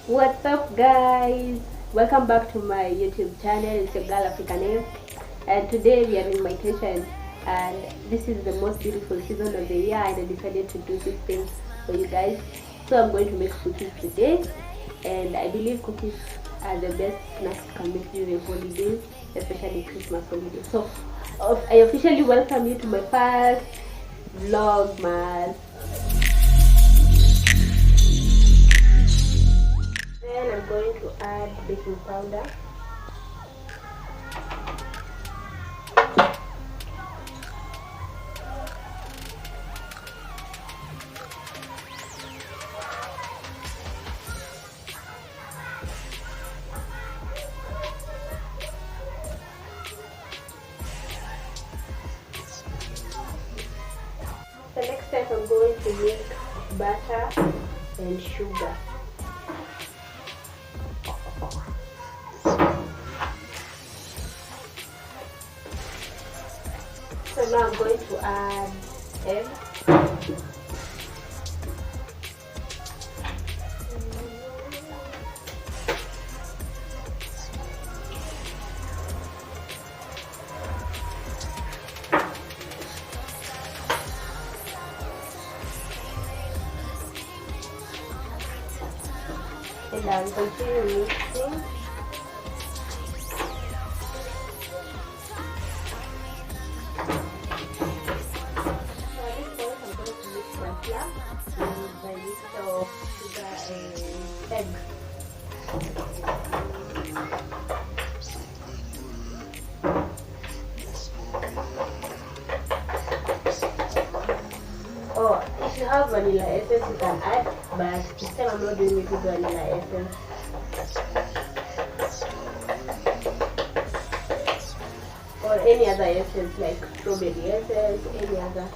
What's up, guys? Welcome back to my YouTube channel. It's your girl African name, and today we are in my kitchen, and this is the most beautiful season of the year, and I decided to do this thing for you guys. So I'm going to make cookies today, and I believe cookies are the best snacks you can make during holidays, especially Christmas holidays. So I officially welcome you to my first vlogmas. Then I'm going to add baking powder. The next step, I'm going to make butter and sugar. So now I'm going to add egg. And I'm continuing mixing. Egg. Oh, if you have vanilla essence, you can add, but this time I'm not doing it with vanilla essence. Or any other essence like strawberry essence, any other.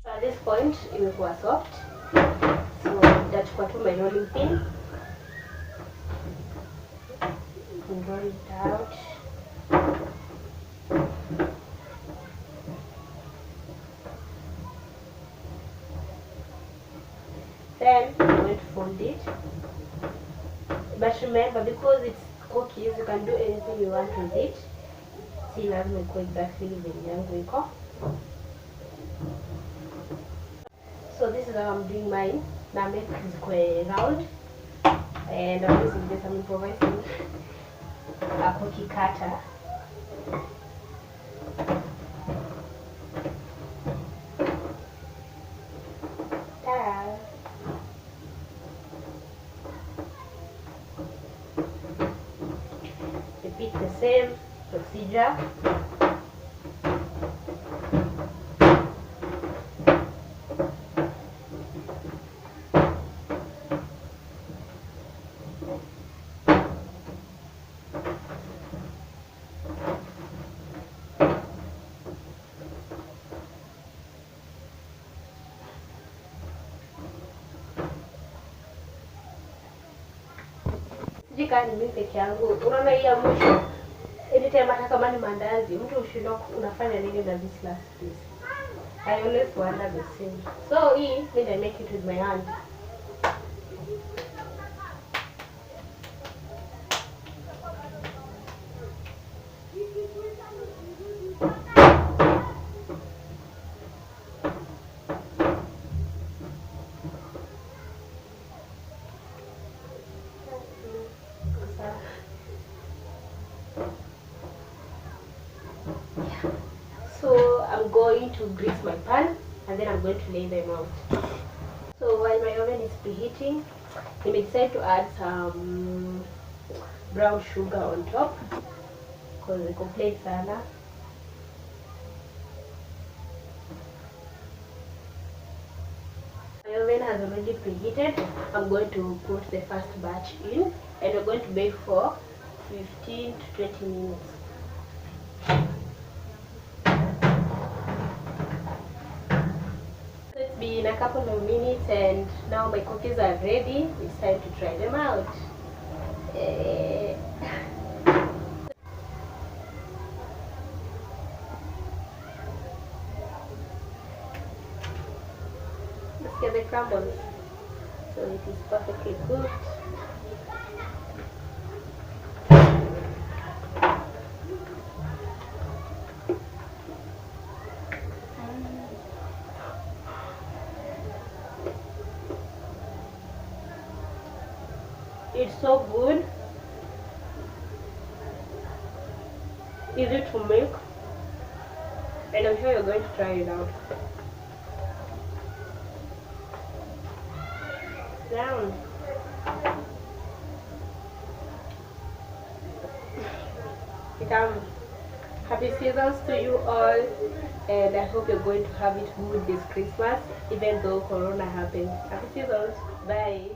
At this point imekuwa soft, so nitachukua tu my rolling pin and roll it out. Then I'm going to fold it, but remember, because it's cookies, you can do anything you want with it. Si lazima ikuwe exactly venye yangu iko. So this is how I'm doing mine. Now make it round, and I'm using this. I'm improvising a cookie cutter. Ta-da! Repeat the same procedure. Jika ni mimi peke yangu, unaona hii ya mwisho, anytime hata kama ni mandazi, mtu ushindwa unafanya nini na this last piece. I always wonder the same. So hii mimi I make it with my hand. So I'm going to grease my pan and then I'm going to lay them out. So while my oven is preheating, I may decide to add some brown sugar on top because it's complete sana. My oven has already preheated. I'm going to put the first batch in and we're going to bake for 15 to 20 minutes. So it's been a couple of minutes and now my cookies are ready. It's time to try them out. Let's get the crumbles. So it is perfectly cooked. It's so good, easy to make, and I'm sure you're going to try it out. Down. Happy seasons to you all, and I hope you're going to have it good this Christmas, even though Corona happened. Happy seasons. Bye.